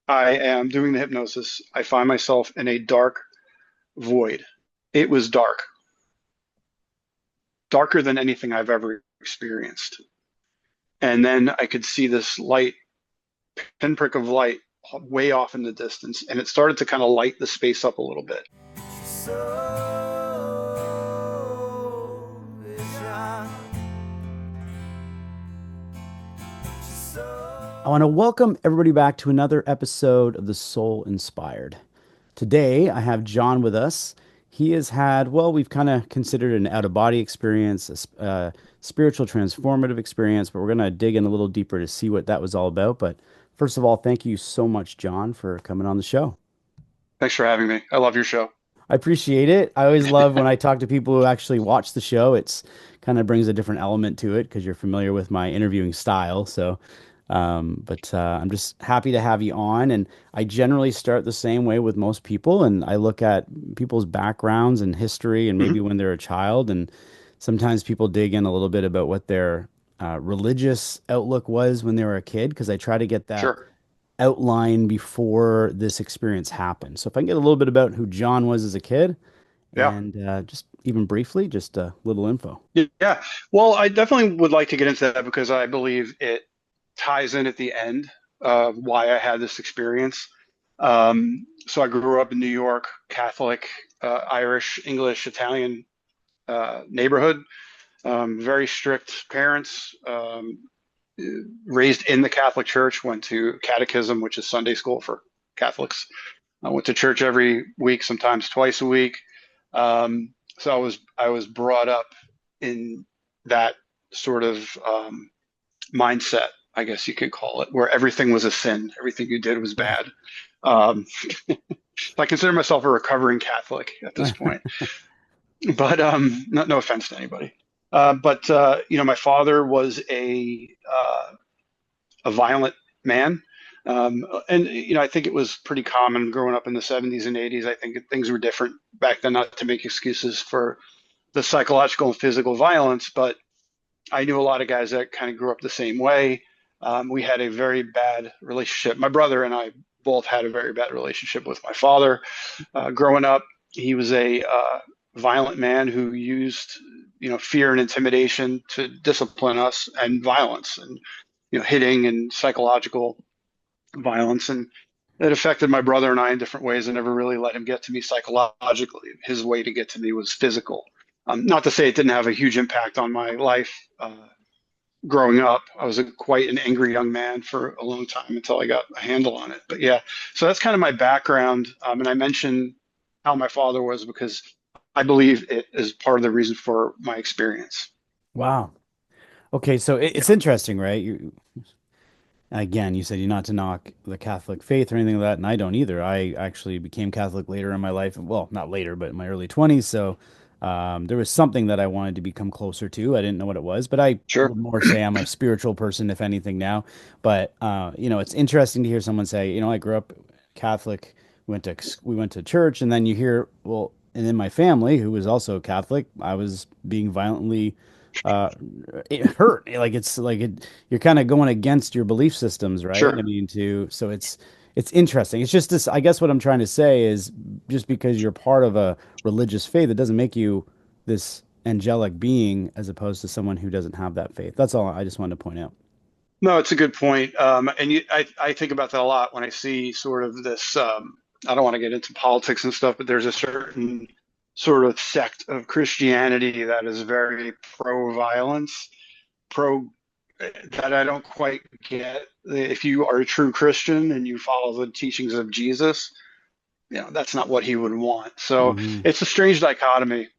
I am doing the hypnosis. I find myself in a dark void. It was dark, darker than anything I've ever experienced. And then I could see this light, pinprick of light, way off in the distance, and it started to kind of light the space up a little bit. I want to welcome everybody back to another episode of The Soul Inspired. Today, I have John with us. He has had, well, we've kind of considered an out of body experience, a spiritual transformative experience, but we're going to dig in a little deeper to see what that was all about. But first of all, thank you so much, John, for coming on the show. Thanks for having me. I love your show. I appreciate it. I always love when I talk to people who actually watch the show. It's kind of brings a different element to it because you're familiar with my interviewing style. But I'm just happy to have you on. And I generally start the same way with most people. And I look at people's backgrounds and history and Hmm. maybe when they're a child. And sometimes people dig in a little bit about what their religious outlook was when they were a kid because I try to get that Sure. outline before this experience happened. So if I can get a little bit about who John was as a kid Yeah. and just even briefly, just a little info. Yeah. Well, I definitely would like to get into that because I believe it ties in at the end of why I had this experience. So I grew up in New York, Catholic, Irish, English, Italian neighborhood. Very strict parents. Raised in the Catholic Church. Went to catechism, which is Sunday school for Catholics. I went to church every week, sometimes twice a week. So I was brought up in that sort of mindset, I guess you could call it, where everything was a sin, everything you did was bad. Um, I consider myself a recovering Catholic at this point, but no offense to anybody. But my father was a violent man. And I think it was pretty common growing up in the 70s and 80s. I think things were different back then, not to make excuses for the psychological and physical violence, but I knew a lot of guys that kind of grew up the same way. We had a very bad relationship. My brother and I both had a very bad relationship with my father. Growing up, he was a violent man who used, fear and intimidation to discipline us, and violence, and hitting and psychological violence. And it affected my brother and I in different ways. I never really let him get to me psychologically. His way to get to me was physical. Not to say it didn't have a huge impact on my life. Growing up, I was quite an angry young man for a long time until I got a handle on it. But yeah, so that's kind of my background. And I mentioned how my father was because I believe it is part of the reason for my experience. Wow. Okay, so it's Yeah, interesting, right? Again, you said you're not to knock the Catholic faith or anything like that, and I don't either. I actually became Catholic later in my life. Well, not later, but in my early 20s. So there was something that I wanted to become closer to. I didn't know what it was, but I sure. would more say I'm a spiritual person, if anything, now. But it's interesting to hear someone say, I grew up Catholic, we went to church, and then you hear, well, and in my family, who was also Catholic, I was being violently uh it hurt like it's like it you're kind of going against your belief systems, right? I Sure. mean, to so it's interesting. It's just this, I guess what I'm trying to say is just because you're part of a religious faith, it doesn't make you this angelic being as opposed to someone who doesn't have that faith. That's all I just wanted to point out. No, it's a good point. I think about that a lot when I see sort of this. I don't want to get into politics and stuff, but there's a certain sort of sect of Christianity that is very pro-violence, pro that I don't quite get. If you are a true Christian and you follow the teachings of Jesus, that's not what he would want. So Hmm. it's a strange dichotomy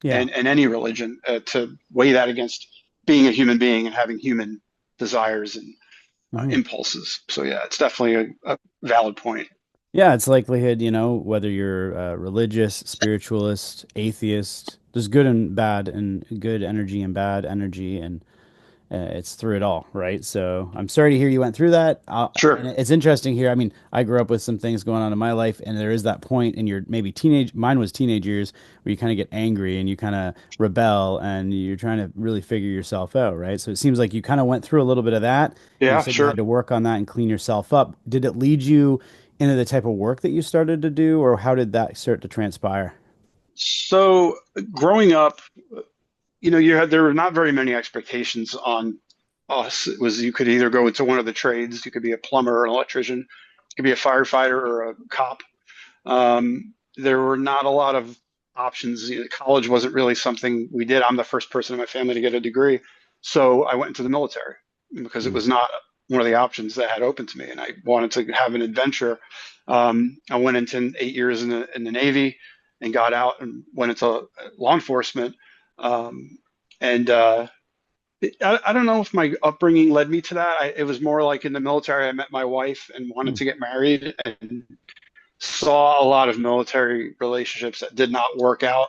Yeah. in any religion to weigh that against being a human being and having human desires and Hmm. impulses. So yeah, it's definitely a valid point. Yeah, it's likelihood, whether you're religious, spiritualist, atheist, there's good and bad and good energy and bad energy, and it's through it all, right? So I'm sorry to hear you went through that. And Sure. it's interesting here. I mean, I grew up with some things going on in my life, and there is that point in your maybe teenage, mine was teenage years, where you kind of get angry and you kind of rebel and you're trying to really figure yourself out, right? So it seems like you kind of went through a little bit of that, and you Yeah, said you had sure. to work on that and clean yourself up. Did it lead you into the type of work that you started to do, or how did that start to transpire? So growing up, there were not very many expectations on us. It was you could either go into one of the trades, you could be a plumber or an electrician, you could be a firefighter or a cop. There were not a lot of options. College wasn't really something we did. I'm the first person in my family to get a degree, so I went into the military because it Mm. was not one of the options that had open to me, and I wanted to have an adventure. I went into 8 years in the Navy and got out and went into law enforcement. Um, and I don't know if my upbringing led me to that. It was more like in the military, I met my wife and wanted Mm. to get married and saw a lot of military relationships that did not work out.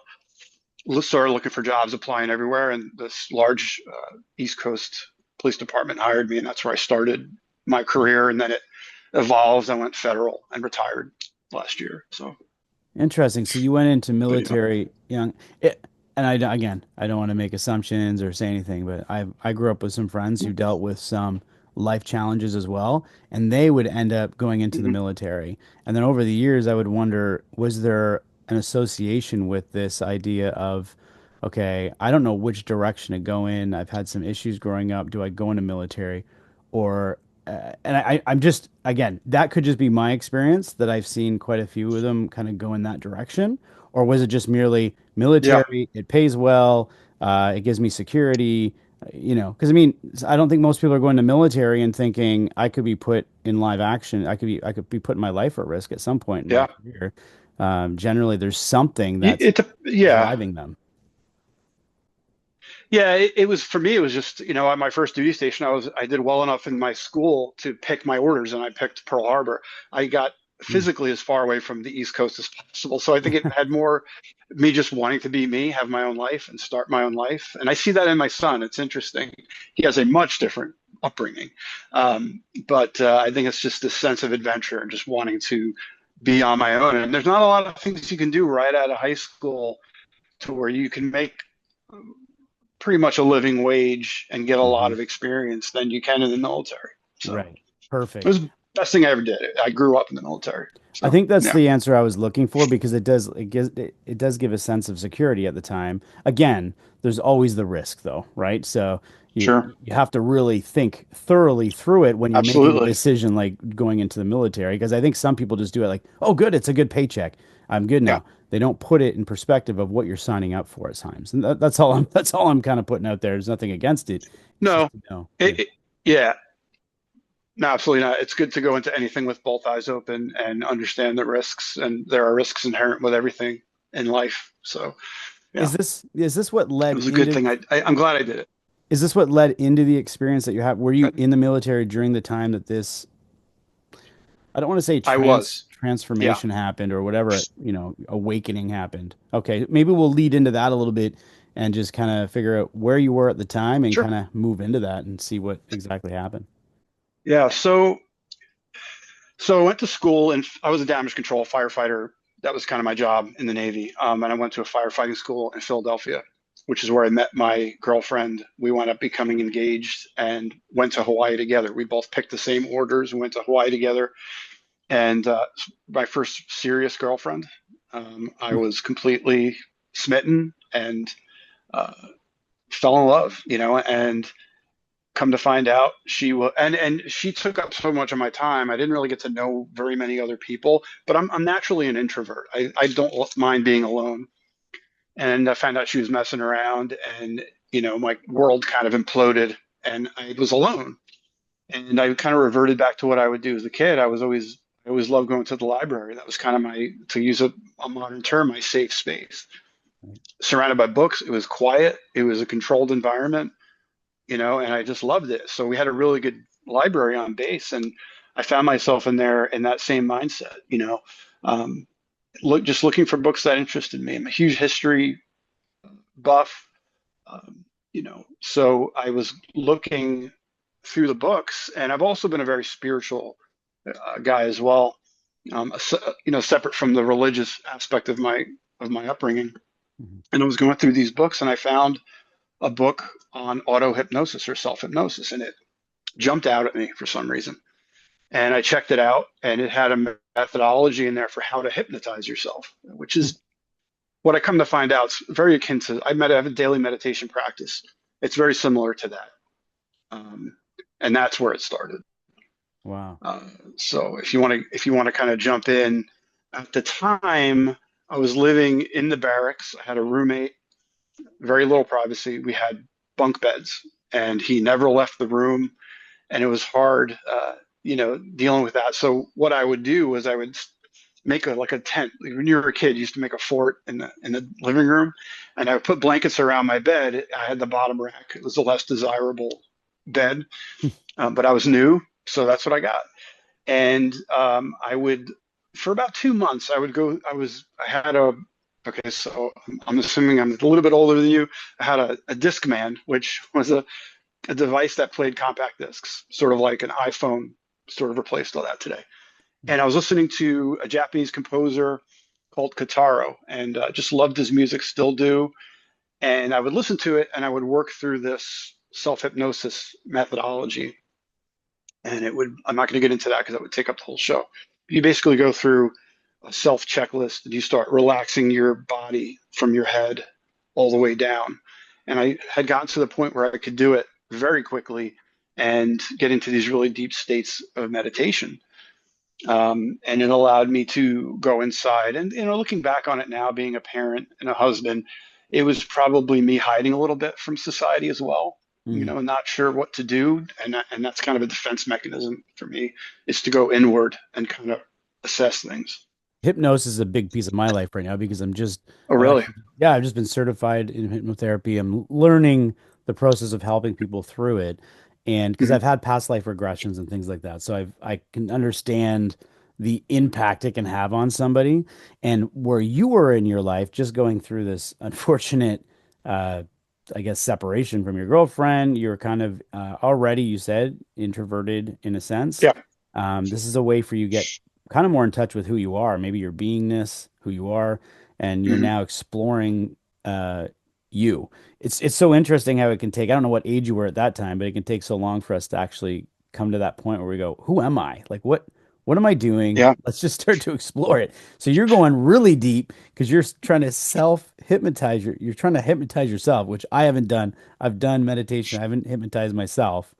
Started looking for jobs, applying everywhere, and this large East Coast police department hired me, and that's where I started my career. And then it evolved. I went federal and retired last year. So, Interesting. So you went into but yeah. military young, and again, I don't want to make assumptions or say anything, but I grew up with some friends who dealt with some life challenges as well, and they would end up going into the Mhm. military. And then over the years, I would wonder, was there an association with this idea of, okay, I don't know which direction to go in. I've had some issues growing up. Do I go into military, or and I'm just, again, that could just be my experience that I've seen quite a few of them kind of go in that direction, or was it just merely Yeah, military? It pays well, it gives me security, because I mean, I don't think most people are going to military and thinking I could be put in live action. I could be putting my life at risk at some point in my yeah. career. Generally, there's something that's Yeah. driving them. Yeah, it was for me. It was just, at my first duty station, I did well enough in my school to pick my orders, and I picked Pearl Harbor. I got Mm. physically as far away from the East Coast as possible, so I think it had more me just wanting to be me, have my own life, and start my own life. And I see that in my son. It's interesting. He has a much different upbringing, but I think it's just this sense of adventure and just wanting to be on my own. And there's not a lot of things you can do right out of high school to where you can make pretty much a living wage and get a lot Hmm. of experience than you can in the military. So Right. it Perfect. was the best thing I ever did. I grew up in the military. I So think that's yeah, the answer I was looking for because it does give a sense of security at the time. Again, there's always the risk though, right? So sure. you have to really think thoroughly through it when you're making a Absolutely. decision like going into the military because I think some people just do it like, "Oh, good, it's a good paycheck. I'm good Yeah. now." They don't put it in perspective of what you're signing up for at times. And that's all I'm kind of putting out there. There's nothing against it. It's just No, to know. Yeah. it, it, yeah, no, absolutely not. It's good to go into anything with both eyes open and understand the risks. And there are risks inherent with everything in life. So yeah, Is this what it led was a good into thing. I'm glad I did it. Is this what led into the experience that you have? Were you Good. in the military during the time that this, I don't want to say I was. Yeah. transformation happened or whatever, awakening happened? Okay, maybe we'll lead into that a little bit and just kind of figure out where you were at the time and Sure. kind of move into that and see what exactly happened. Yeah. So I went to school and I was a damage control firefighter. That was kind of my job in the Navy. And I went to a firefighting school in Philadelphia, which is where I met my girlfriend. We wound up becoming engaged and went to Hawaii together. We both picked the same orders and went to Hawaii together. And my first serious girlfriend, I was completely smitten and uh, fell in love, and come to find out she was and she took up so much of my time. I didn't really get to know very many other people, but I'm naturally an introvert. I don't mind being alone. And I found out she was messing around, and my world kind of imploded and I was alone. And I kind of reverted back to what I would do as a kid. I always loved going to the library. That was kind of my, to use a modern term, my safe space. Surrounded by books, it was quiet, it was a controlled environment, and I just loved it. So we had a really good library on base, and I found myself in there in that same mindset, um, just looking for books that interested me. I'm a huge history buff, so I was looking through the books, and I've also been a very spiritual guy as well, separate from the religious aspect of my upbringing. Mhm. And I was going through these books, and I found a book on auto hypnosis or self hypnosis, and it jumped out at me for some reason. and I checked it out, and it had a methodology in there for how to hypnotize yourself, which is what I come to find out. It's very akin to I have a daily meditation practice. It's very similar to that, um, and that's where it started. Wow. Uh, so if you want to kind of jump in, at the time I was living in the barracks. I had a roommate, very little privacy. We had bunk beds, and he never left the room, and it was hard, dealing with that. So what I would do was I would make a tent. Like when you were a kid, you used to make a fort in the living room, and I would put blankets around my bed. I had the bottom rack. It was the less desirable bed, but I was new, so that's what I got. And I would, for about 2 months, I would go. I had a okay, so I'm assuming I'm a little bit older than you. I had a Discman, which was a device that played compact discs, sort of like an iPhone, sort of replaced all that today. And I was listening to a Japanese composer called Kataro, and just loved his music, still do. And I would listen to it, and I would work through this self-hypnosis methodology. And I'm not going to get into that because that would take up the whole show. You basically go through a self checklist and you start relaxing your body from your head all the way down. And I had gotten to the point where I could do it very quickly and get into these really deep states of meditation. And it allowed me to go inside. And looking back on it now, being a parent and a husband, it was probably me hiding a little bit from society as well. Mm. Not sure what to do, and that's kind of a defense mechanism for me, is to go inward and kind of assess things. Hypnosis is a big piece of my life right now because Oh, I've really? actually, yeah, I've just been certified in hypnotherapy. I'm learning the process of helping people through it. And because Hmm. I've had past life regressions and things like that. So I can understand the impact it can have on somebody. And where you were in your life, just going through this unfortunate, uh, I guess, separation from your girlfriend, you're kind of already, you said, introverted in a sense. Yeah. This is a way for you to get kind of more in touch with who you are, maybe your beingness, who you are, and you're Hmm. now exploring uh you. It's so interesting how it can take, I don't know what age you were at that time, but it can take so long for us to actually come to that point where we go, who am I? Like what am I doing? Yeah. Let's just start to explore it. So you're going really deep because you're trying to self-hypnotize you're trying to hypnotize yourself, which I haven't done. I've done meditation. I haven't hypnotized myself.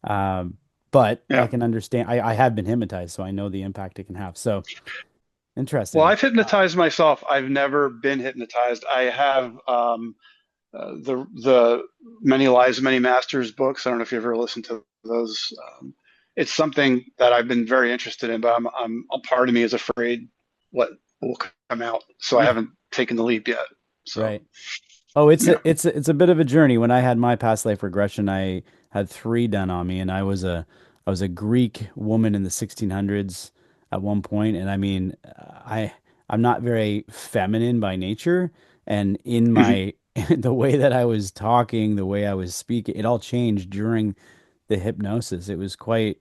Um, but I Yeah. can understand. I have been hypnotized, so I know the impact it can have. So Well, interesting. I've hypnotized myself. I've never been hypnotized. I have the Many Lives, Many Masters books. I don't know if you ever listened to those. It's something that I've been very interested in, but a part of me is afraid what will come out, so I Yeah, haven't taken the leap yet. So right. Oh, yeah. it's a bit of a journey. When I had my past life regression, I had three done on me, and I was a Greek woman in the 1600s at one point, and I mean, I'm not very feminine by nature, and in Mhm. my the way that I was talking, the way I was speaking, it all changed during the hypnosis. It was quite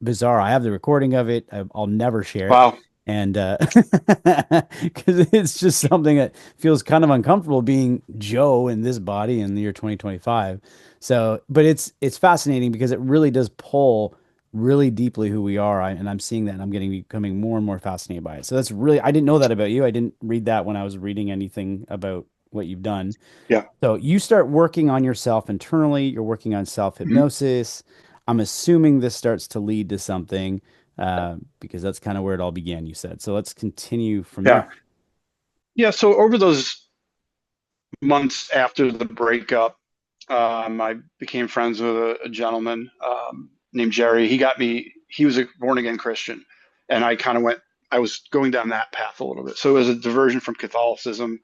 bizarre. I have the recording of it. I'll never share it. Wow. And because it's just something that feels kind of uncomfortable being Joe in this body in the year 2025. So, but it's fascinating because it really does pull really deeply who we are. And I'm seeing that and I'm getting becoming more and more fascinated by it. So that's really, I didn't know that about you. I didn't read that when I was reading anything about what you've done. Yeah. So you start working on yourself internally, you're working on Mhm. self-hypnosis. I'm assuming this starts to lead to something because that's kind of where it all began, you said. So let's continue from Yeah. there. Yeah. So over those months after the breakup, I became friends with a gentleman named Jerry. He was a born again Christian. And I was going down that path a little bit. So it was a diversion from Catholicism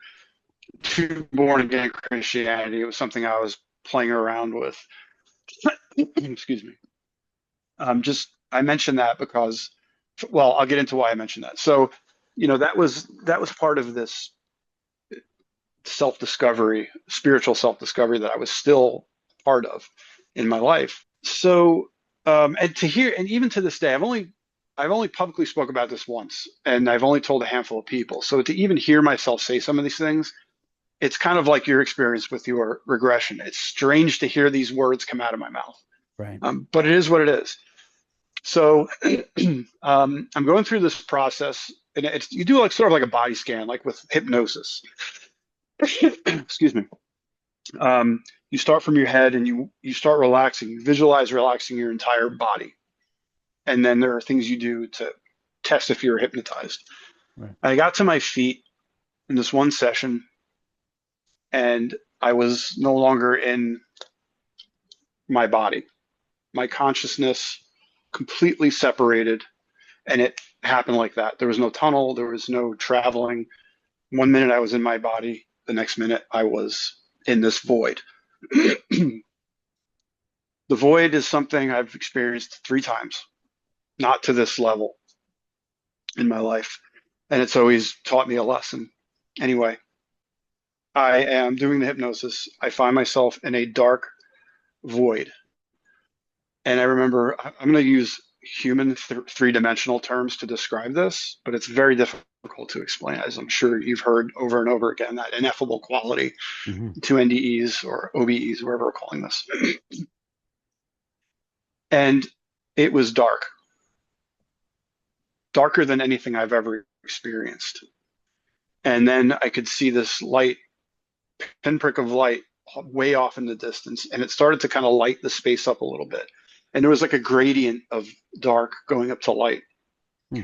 to born again Christianity. It was something I was playing around with. Excuse me. I mentioned that because, well, I'll get into why I mentioned that. So, that was part of this self-discovery, spiritual self-discovery that I was still part of in my life. So, and even to this day, I've only publicly spoke about this once, and I've only told a handful of people. So to even hear myself say some of these things, it's kind of like your experience with your regression. It's strange to hear these words come out of my mouth, Right. but it is what it is. So I'm going through this process, and you do like sort of like a body scan, like with hypnosis. Excuse me. You start from your head, and you start relaxing. You visualize relaxing your entire body, and then there are things you do to test if you're hypnotized. Right. I got to my feet in this one session, and I was no longer in my body. My consciousness completely separated, and it happened like that. There was no tunnel, there was no traveling. One minute I was in my body, the next minute I was in this void. The void is something I've experienced 3 times, not to this level in my life. And it's always taught me a lesson. Anyway, I am doing the hypnosis. I find myself in a dark void. And I remember I'm going to use human 3-dimensional terms to describe this, but it's very difficult to explain, as I'm sure you've heard over and over again, that ineffable quality Hmm. to NDEs or OBEs, wherever we're calling this. And it was dark, darker than anything I've ever experienced. And then I could see this light, pinprick of light, way off in the distance, and it started to kind of light the space up a little bit. And there was like a gradient of dark going up to light. Hmm.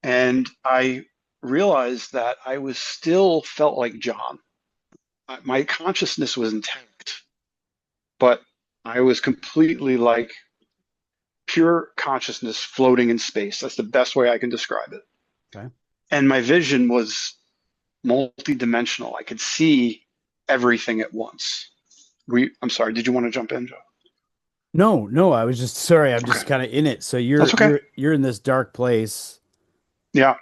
And I realized that I was still felt like John. My consciousness was intact, but I was completely like pure consciousness floating in space. That's the best way I can describe it. Okay. And my vision was multidimensional. I could see everything at once. I'm sorry, did you want to jump in, Joe? No, no, I was just sorry. I'm Okay, just kind of in it. So that's okay. you're in this dark place. Yeah,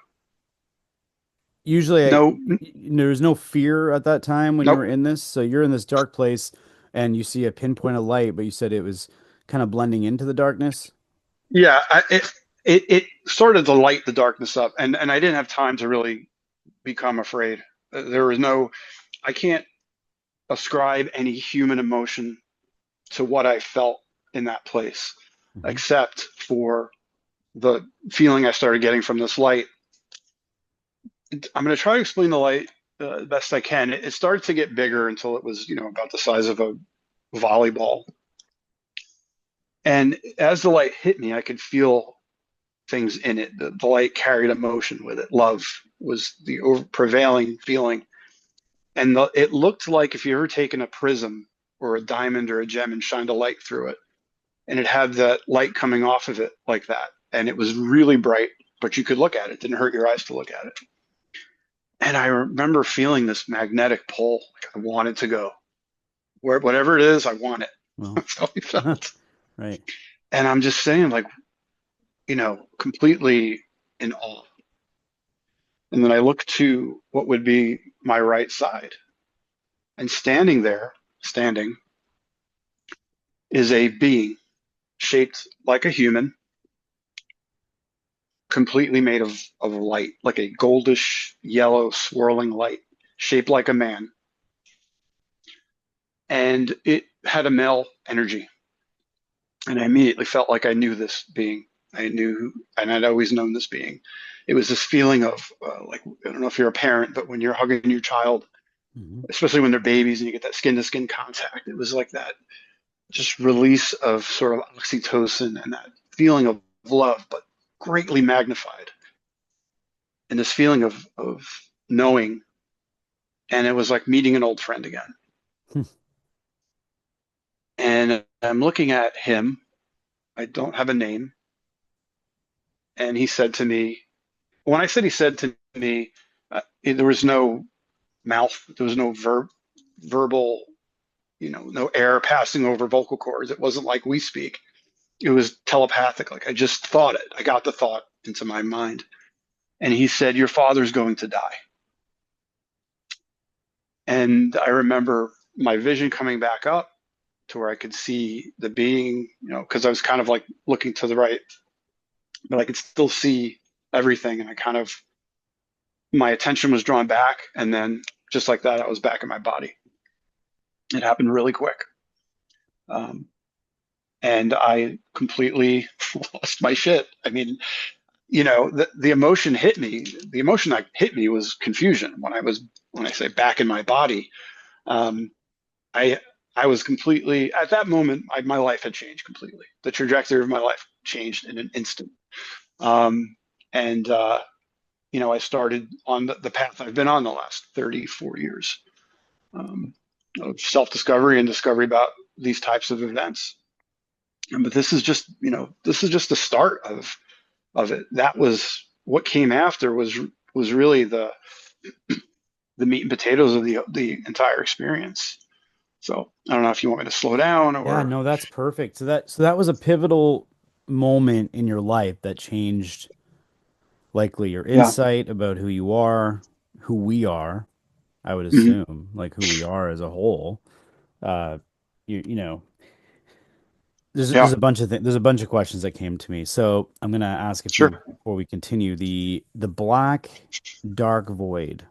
Usually, no, there's no fear at that time when you were nope. in this. So you're in this dark place, and you see a pinpoint of light, but you said it was kind of blending into the darkness. Yeah, it started to light the darkness up, and I didn't have time to really become afraid. There was no, I can't ascribe any human emotion to what I felt in that place, Hmm. except for the feeling I started getting from this light. I'm going to try to explain the light the best I can. It started to get bigger until it was, about the size of a volleyball. And as the light hit me, I could feel things in it. The light carried emotion with it. Love was the prevailing feeling. And it looked like if you ever taken a prism or a diamond or a gem and shined a light through it, and it had that light coming off of it like that. And it was really bright, but you could look at it. It didn't hurt your eyes to look at it. And I remember feeling this magnetic pull. Like I wanted to go. Whatever it is, I want it. Well, That's how I felt. right. And I'm just saying, like, completely in awe. And then I look to what would be my right side. And standing, is a being shaped like a human, completely made of light, like a goldish yellow swirling light, shaped like a man. And it had a male energy. And I immediately felt like I knew this being. I knew, and I'd always known this being. It was this feeling of like, I don't know if you're a parent, but when you're hugging your child, Hmm. especially when they're babies and you get that skin to skin contact, it was like that just release of sort of oxytocin and that feeling of love, but greatly magnified. And this feeling of knowing. And it was like meeting an old friend again. And I'm looking at him. I don't have a name. And he said to me, when I said he said to me, there was no mouth, there was no verbal, no air passing over vocal cords. It wasn't like we speak. It was telepathic. Like I just thought it. I got the thought into my mind. And he said, "Your father's going to die." And I remember my vision coming back up to where I could see the being, because I was kind of like looking to the right, but I could still see everything. And my attention was drawn back. And then just like that, I was back in my body. It happened really quick. Um, and I completely lost my shit. I mean, the emotion hit me. The emotion that hit me was confusion when I say back in my body. Um, I I was completely at that moment. My life had changed completely. The trajectory of my life changed in an instant. Um, and I started on the path I've been on the last 34 years um, of self-discovery and discovery about these types of events. But this is just the start of it. That was what came after was really the meat and potatoes of the entire experience. So I don't know if you want me to slow down Yeah, or no, that's perfect. So that was a pivotal moment in your life that changed likely your yeah. insight about who you are, who we are, I would Hmm. assume, like who we are as a whole. Uh, you know, there's Yeah, a bunch of there's a bunch of questions that came to me. So I'm gonna ask a few sure. before we continue. The black dark void.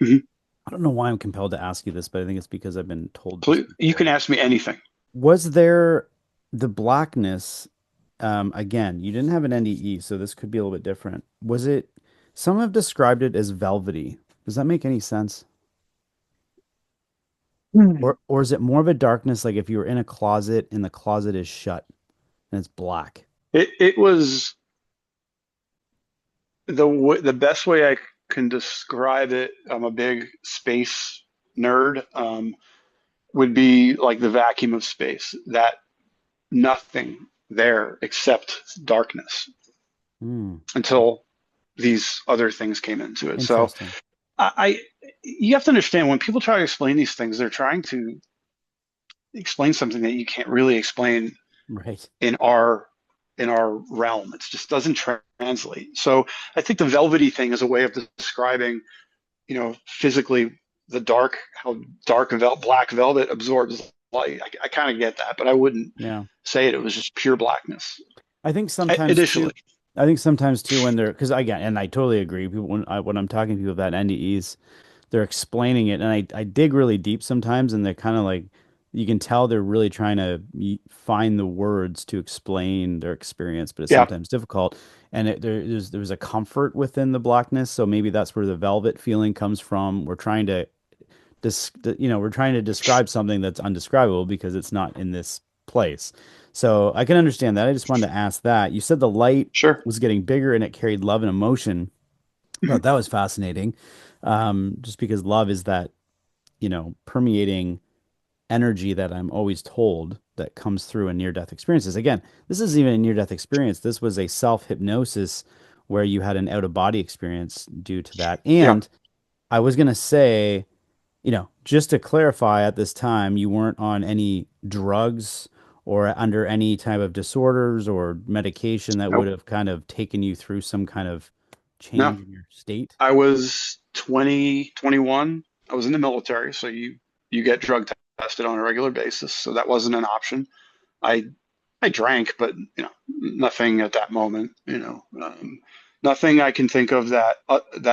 Hmm. I don't know why I'm compelled to ask you this, but I think it's because I've been told this Please, you can before. ask me anything. Was there the blackness? Again, you didn't have an NDE, so this could be a little bit different. Was it? Some have described it as velvety. Does that make any sense? Hmm. Or is it more of a darkness, like if you were in a closet and the closet is shut and it's black? It was the best way I can describe it. I'm a big space nerd. Would be like the vacuum of space. That nothing there except darkness Hmm. until these other things came into it. So Interesting. I you have to understand when people try to explain these things, they're trying to explain something that you can't really explain Right. in our realm. It just doesn't translate. So I think the velvety thing is a way of describing, physically the dark, how black velvet absorbs light. I kind of get that, but I wouldn't Yeah. say it. It was just pure blackness I think sometimes too. initially. I think sometimes too when they're because again, and I totally agree. People when I'm talking to people about NDEs, they're explaining it, and I dig really deep sometimes, and they're kind of like you can tell they're really trying to find the words to explain their experience, but it's Yeah, sometimes difficult. And there's a comfort within the blackness, so maybe that's where the velvet feeling comes from. We're trying to describe something that's undescribable because it's not in this place. So I can understand that. I just wanted to ask that. You said the light sure. was getting bigger and it carried love and emotion. I Mhm. thought that was fascinating. Just because love is that, permeating energy that I'm always told that comes through in near-death experiences. Again, this isn't even a near-death experience. This was a self-hypnosis where you had an out-of-body experience due to that. Yeah, And I was going to say, just to clarify at this time, you weren't on any drugs or under any type of disorders or medication that would nope, have kind of taken you through some kind of no. change in your state. I was 20, 21. I was in the military, so you get drug tested on a regular basis, so that wasn't an option. I I drank, but nothing at that moment. Nothing I can think of that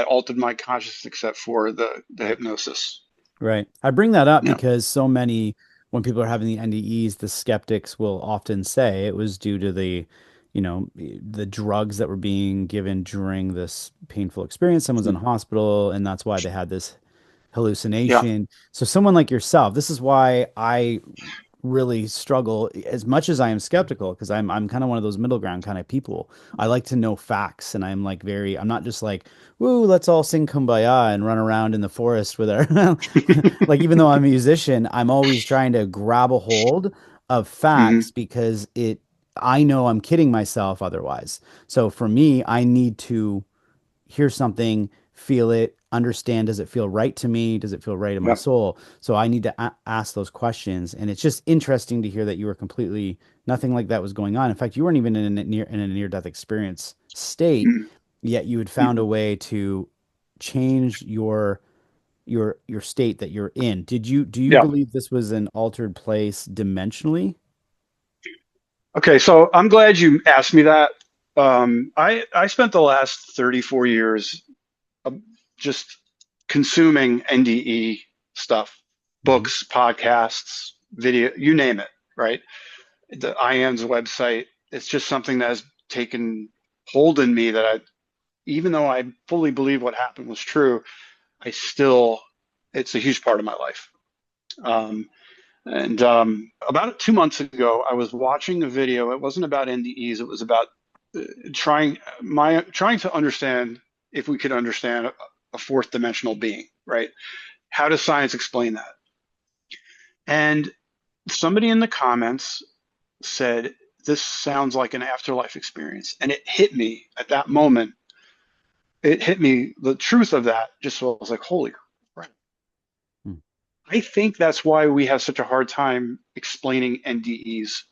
altered my consciousness except for the hypnosis. Right. I bring that up Yeah, because so many, when people are having the NDEs, the skeptics will often say it was due to the drugs that were being given during this painful experience. Someone's in hospital, and that's why they had this yeah, hallucination. So someone like yourself, this is why I really struggle as much as I am skeptical because I'm kind of one of those middle ground kind of people. I like to know facts and I'm not just like, woo, let's all sing Kumbaya and run around in the forest with our like even though I'm a musician, I'm always trying to grab a hold of hmm, facts because I know I'm kidding myself otherwise. So for me, I need to hear something, feel it, understand, does it feel right to me? Does it feel right in my yeah, soul? So I need to ask those questions. And it's just interesting to hear that you were completely nothing like that was going on. In fact, you weren't even in a near death experience state, hmm, yet you had found hmm, a way to change your state that you're in. Do you yeah. believe this was an altered place dimensionally? Okay, so I'm glad you asked me that. I spent the last 34 years just consuming NDE stuff, Hmm. books, podcasts, video, you name it, right? the IAN's website. It's just something that has taken hold in me that even though I fully believe what happened was true, I still, it's a huge part of my life. Um, and About 2 months ago, I was watching a video. It wasn't about NDEs. It was about trying to understand if we could understand a fourth dimensional being, right? How does science explain that? And somebody in the comments said, "This sounds like an afterlife experience," and it hit me at that moment. It hit me the truth of that. Just so I was like, "Holy crap!" Hmm. I think that's why we have such a hard time explaining NDEs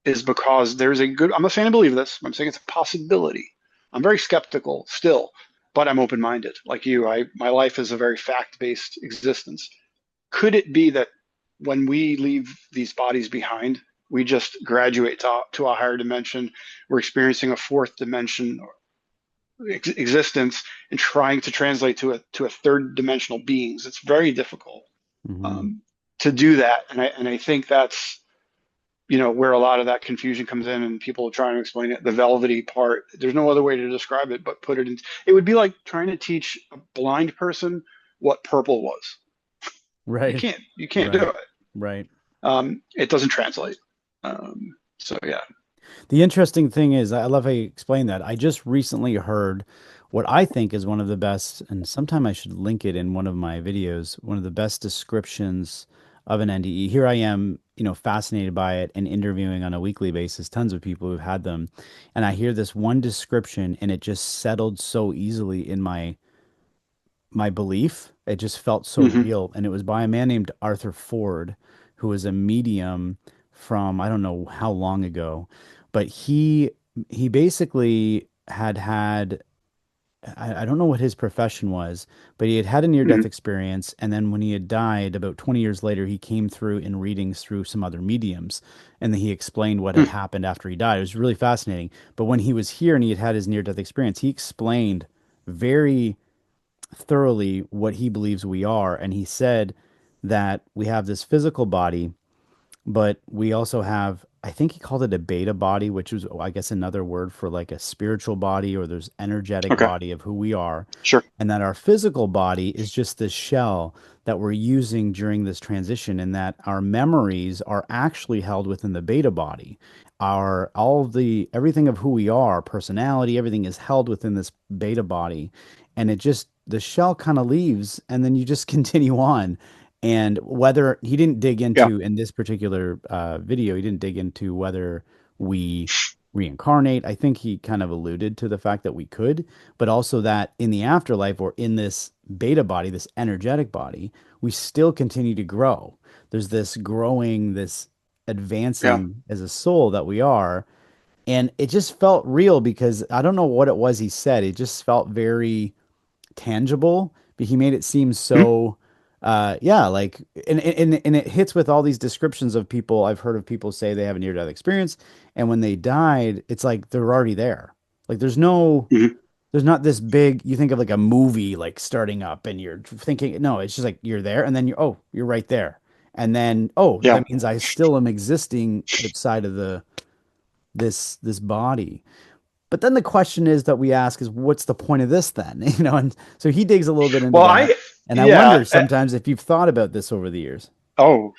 is because there's a good, I'm not saying I believe this, I'm saying it's a possibility. I'm very skeptical still, but I'm open-minded. Like you, my life is a very fact-based existence. Could it be that when we leave these bodies behind, we just graduate to a higher dimension? We're experiencing a fourth dimension existence and trying to translate to a third dimensional beings. It's very difficult Hmm. um, to do that, and I think that's where a lot of that confusion comes in and people are trying to explain it, the velvety part. There's no other way to describe it but put it in. It would be like trying to teach a blind person what purple was. You Right. can't, you can't do Right. it. Right. It doesn't translate. So yeah. The interesting thing is, I love how you explain that. I just recently heard what I think is one of the best, and sometime I should link it in one of my videos, one of the best descriptions of an NDE. Here I am, fascinated by it and interviewing on a weekly basis tons of people who've had them. And I hear this one description and it just settled so easily in my belief. It just felt so Hmm. real. And it was by a man named Arthur Ford, who was a medium from I don't know how long ago, but he basically had I don't know what his profession was, but he had had a near-death Hmm. experience, and then when he had died, about 20 years later, he came through in readings through some other mediums, and then he explained what had happened after he died. It was really fascinating. But when he was here and he had had his near-death experience, he explained very thoroughly what he believes we are. And he said that we have this physical body, but we also have, I think he called it a beta body, which is, I guess, another word for like a spiritual body, or there's energetic Okay. body of who we are. Sure. And that our physical body is just this shell that we're using during this transition, and that our memories are actually held within the beta body. Our all of the everything of who we are, personality, everything is held within this beta body, and it just the shell kind of leaves, and then you just continue on. And whether he didn't dig Yeah. into in this particular video, he didn't dig into whether we reincarnate. I think he kind of alluded to the fact that we could, but also that in the afterlife or in this beta body, this energetic body, we still continue to grow. There's this growing, this Yeah. advancing as a soul that we are. And it just felt real because I don't know what it was he said. It just felt very tangible, but he made it seem Mhm. so yeah, like and it hits with all these descriptions of people. I've heard of people say they have a near death experience, and when they died, it's like they're already there. Like Mhm. there's not this big, you think of like a movie like starting up and you're thinking, no, it's just like you're there and then you're right there. And then, oh, Yeah. that means I still am existing outside of this body. But then the question is that we ask is what's the point of this then? And so he digs a little bit into Well, that. And I yeah. wonder sometimes if you've thought about this over the years. Oh,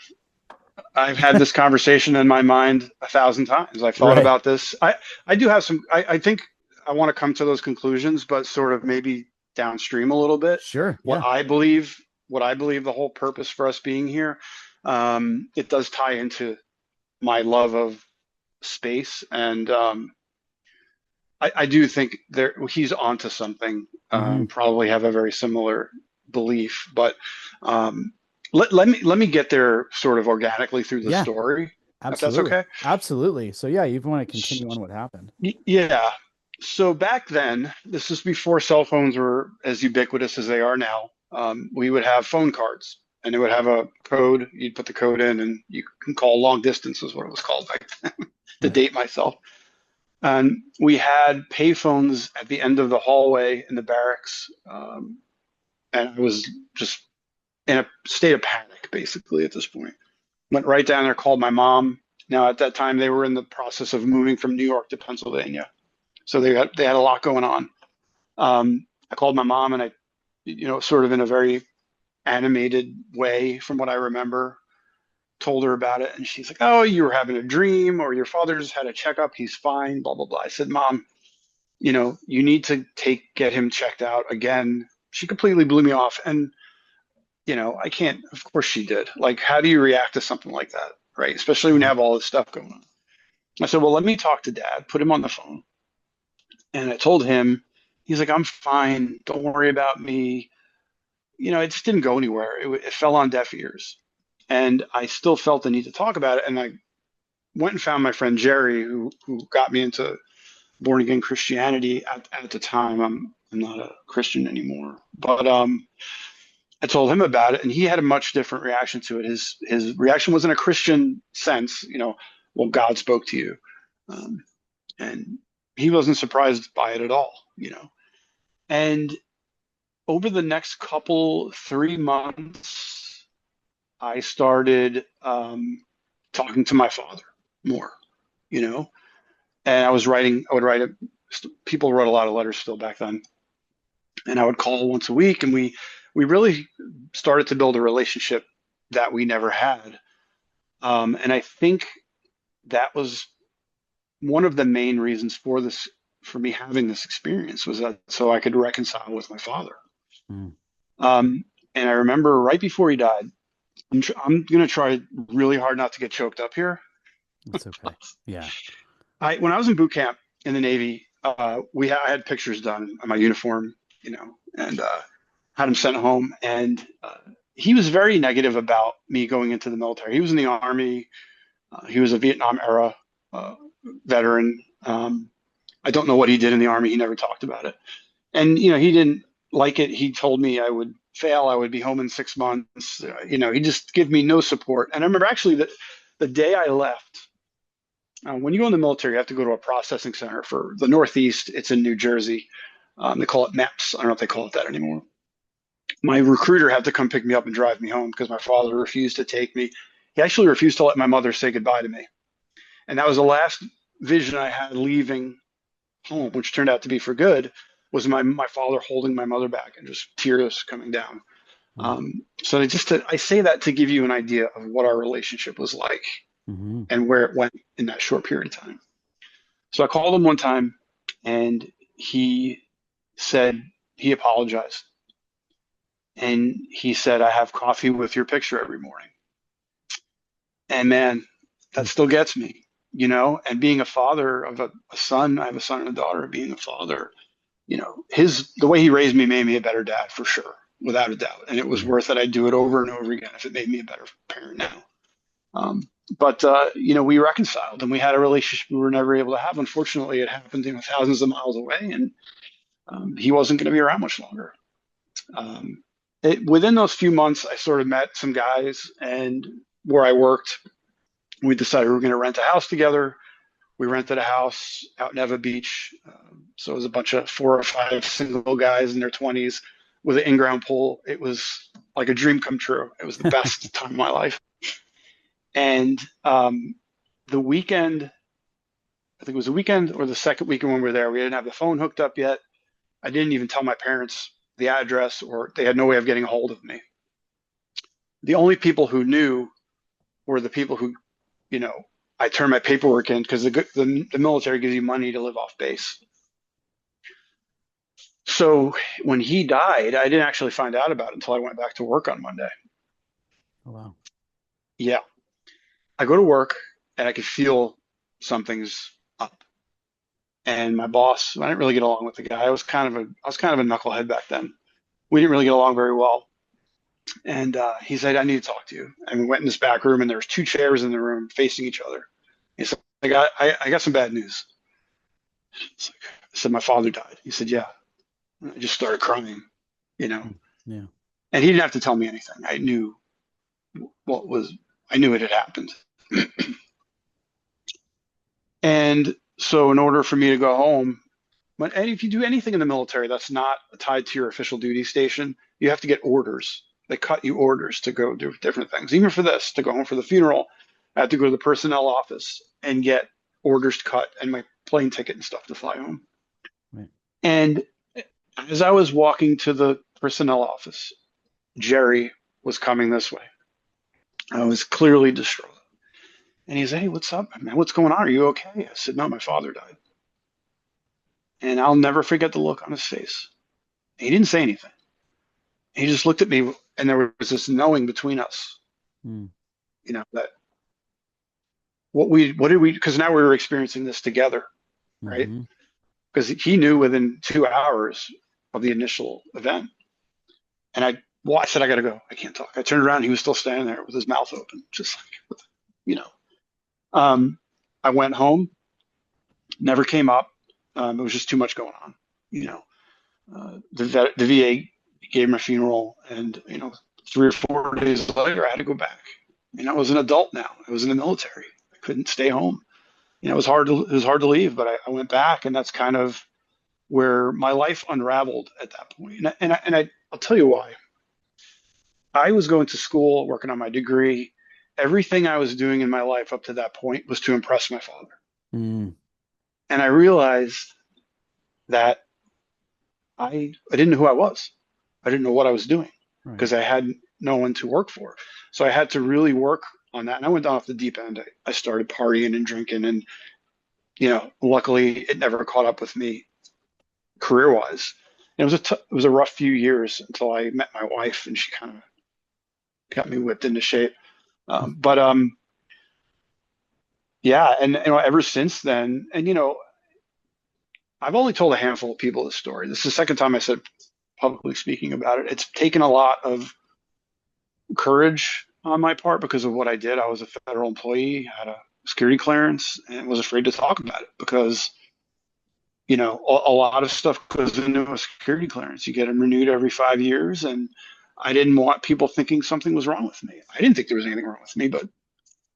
I've had this conversation in my mind 1,000 times. I've thought Right. about this. I do have some, I think I want to come to those conclusions, but sort of maybe downstream a little bit. Sure. What Yeah. I believe, what I believe the whole purpose for us being here, it does tie into my love of space. And I do think he's onto something. Hmm. Probably have a very similar belief, but um, let me get there sort of organically through the Yeah. story, if that's Absolutely. okay. Absolutely. So yeah, you want to continue on what happened. Yeah. So back then, this is before cell phones were as ubiquitous as they are now. We would have phone cards, and it would have a code. You'd put the code in, and you can call long distance, is what it was called back then, to Right. date myself. And we had payphones at the end of the hallway in the barracks. And I was just in a state of panic, basically, at this point. Went right down there, called my mom. Now, at that time, they were in the process of moving from New York to Pennsylvania, so they had a lot going on. I called my mom, and sort of in a very animated way, from what I remember, told her about it, and she's like, "Oh, you were having a dream, or your father's had a checkup. He's fine." Blah blah blah. I said, "Mom, you need to get him checked out again." She completely blew me off, and I can't. Of course, she did. Like, how do you react to something like that, right? Especially when you Right. have all this stuff going on. I said, "Well, let me talk to Dad." Put him on the phone, and I told him. He's like, "I'm fine. Don't worry about me." It just didn't go anywhere. It fell on deaf ears, and I still felt the need to talk about it. And I went and found my friend Jerry, who got me into born again Christianity at the time. I'm not a Christian anymore, but I told him about it, and he had a much different reaction to it. His reaction was in a Christian sense, well, God spoke to you, um, and he wasn't surprised by it at all. And over the next 3 months, I started talking to my father more, you know, and I would write it. People wrote a lot of letters still back then, and I would call once a week, and we really started to build a relationship that we never had. And I think that was one of the main reasons for me having this experience, was that so I could reconcile with my father. Mm, And I remember right before he died, I'm going to try really hard not to get choked up here. it's okay. Yeah. When I was in boot camp in the Navy, I had pictures done on my uniform, and had him sent home. And he was very negative about me going into the military. He was in the Army. He was a Vietnam era uh, veteran. I don't know what he did in the Army. He never talked about it. And, he didn't like it. He told me I would fail. I would be home in 6 months. He just gave me no support. And I remember actually that the day I left, when you go in the military, you have to go to a processing center for the Northeast. It's in New Jersey. They call it MEPS. I don't know if they call it that anymore. My recruiter had to come pick me up and drive me home because my father refused to take me. He actually refused to let my mother say goodbye to me. And that was the last vision I had leaving home, which turned out to be for good, was my father holding my mother back and just tears coming down. Mm, So I say that to give you an idea of what our relationship was like hmm. and where it went in that short period of time. So I called him one time, and he said he apologized. And he said, "I have coffee with your picture every morning." And man, that still gets me. And being a father of a son, I have a son and a daughter. Being a father, the way he raised me made me a better dad for sure, without a doubt. And it was Yeah. worth it. I'd do it over and over again if it made me a better parent now. But we reconciled, and we had a relationship we were never able to have. Unfortunately, it happened, thousands of miles away, and he wasn't going to be around much longer. Um, Within those few months, I sort of met some guys, and where I worked, we decided we were going to rent a house together. We rented a house out in Eva Beach. So it was a bunch of 4 or 5 single guys in their 20s with an in-ground pool. It was like a dream come true. It was the best time of my life. And the weekend, I think it was the weekend or the second weekend when we were there, we didn't have the phone hooked up yet. I didn't even tell my parents the address, or they had no way of getting a hold of me. The only people who knew were the people who, you know, I turned my paperwork in, because the military gives you money to live off base. So when he died, I didn't actually find out about it until I went back to work on Monday. Oh, wow. Yeah, I go to work, and I could feel something's up. And my boss, I didn't really get along with the guy. I was kind of a knucklehead back then. We didn't really get along very well. And he said, "I need to talk to you." And we went in this back room, and there was 2 chairs in the room facing each other. He said, I got some bad news. I said, "My father died." He said, "Yeah." And I just started crying, you know. Mm, yeah. And he didn't have to tell me anything. What was, I knew it had happened. And so in order for me to go home, and if you do anything in the military that's not tied to your official duty station, you have to get orders. They cut you orders to go do different things. Even for this, to go home for the funeral, I had to go to the personnel office and get orders cut and my plane ticket and stuff to fly home. Right. And as I was walking to the personnel office, Jerry was coming this way. I was clearly distraught. And he said, "Hey, what's up, man? What's going on? Are you okay?" I said, "No, my father died." And I'll never forget the look on his face. He didn't say anything. He just looked at me, and there was this knowing between us, Mm. that what did we, because now we were experiencing this together, right? Mm-hmm. Because he knew within 2 hours of the initial event. And well, I said, "I got to go. I can't talk." I turned around. He was still standing there with his mouth open, just like, you know. Um, I went home, never came up. It was just too much going on. You know, the VA gave him a funeral, and 3 or 4 days later, I had to go back. I was an adult now. I was in the military. I couldn't stay home. It was hard to leave, but I went back, and that's kind of where my life unraveled at that point. I'll tell you why. I was going to school, working on my degree. Everything I was doing in my life up to that point was to impress my father. Mm. And I realized that I didn't know who I was. I didn't know what I was doing Right. because I had no one to work for. So I had to really work on that. And I went off the deep end. I started partying and drinking, and luckily it never caught up with me career wise. It was a rough few years until I met my wife, and she kind of got me whipped into shape. But Yeah, and ever since then, and I've only told a handful of people this story. This is the second time I said publicly speaking about it. It's taken a lot of courage on my part because of what I did. I was a federal employee, had a security clearance, and was afraid to talk about it because a lot of stuff goes into a security clearance. You get them renewed every 5 years, and I didn't want people thinking something was wrong with me. I didn't think there was anything wrong with me, but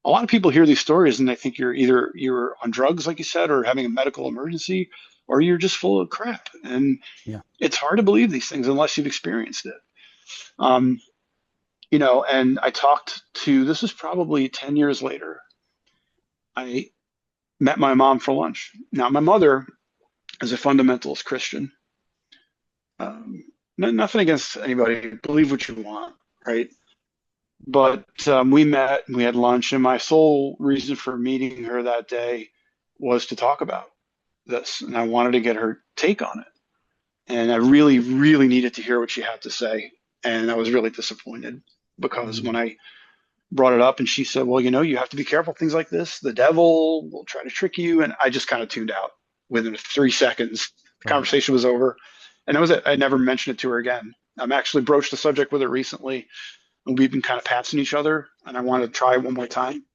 a lot of people hear these stories and they think you're on drugs, like you said, or having a medical emergency, or you're just full of crap. And Yeah. it's hard to believe these things unless you've experienced it. Um, and I talked to, this is probably 10 years later. I met my mom for lunch. Now, my mother is a fundamentalist Christian. Um, Nothing against anybody. Believe what you want, right? But we met and we had lunch, and my sole reason for meeting her that day was to talk about this, and I wanted to get her take on it. And I really, really needed to hear what she had to say. And I was really disappointed because when Mm. I brought it up and she said, "Well, you have to be careful, things like this. The devil will try to trick you." And I just kind of tuned out within 3 seconds. The Right. conversation was over. And that was it. I never mentioned it to her again. I'm actually broached the subject with her recently, and we've been kind of passing each other. And I wanted to try it one more time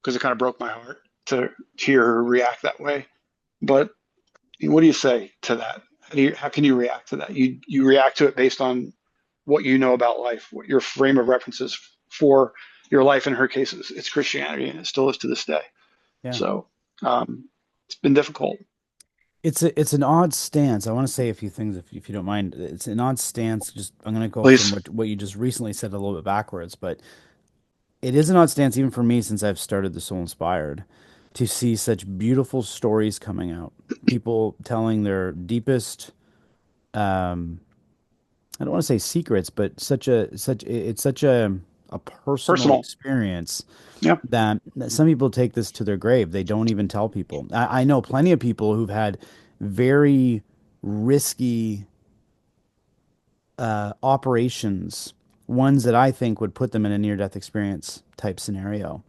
because it kind of broke my heart to hear her react that way. But what do you say to that? How can you react to that? You react to it based on what you know about life, what your frame of references for your life. In her case, it's Christianity, and it still is to this day. Yeah. So it's been difficult. It's an odd stance. I want to say a few things if you don't mind. It's an odd stance. Just I'm going to go from Please. what you just recently said a little bit backwards, but it is an odd stance even for me since I've started the Soul Inspired to see such beautiful stories coming out. People telling their deepest um I don't want to say secrets, but it's such a personal Personal. experience Yeah. that some people take this to their grave. They don't even tell people. I know plenty of people who've had very risky operations, ones that I think would put them in a near-death experience type scenario.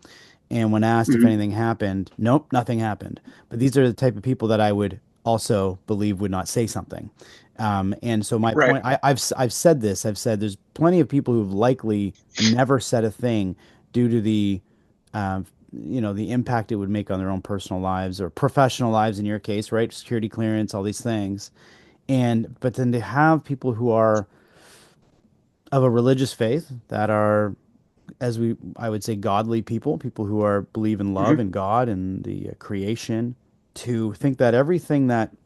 And when asked if Hmm. anything happened, nope, nothing happened. But these are the type of people that I would also believe would not say something. And so my Right. point, I've said this. I've said there's plenty of people who've likely never said a thing due to um, the impact it would make on their own personal lives or professional lives in your case, right? Security clearance, all these things. But then to have people who are of a religious faith that are I would say godly people, people who are believe in love Hmm. and God and the creation, to think that everything that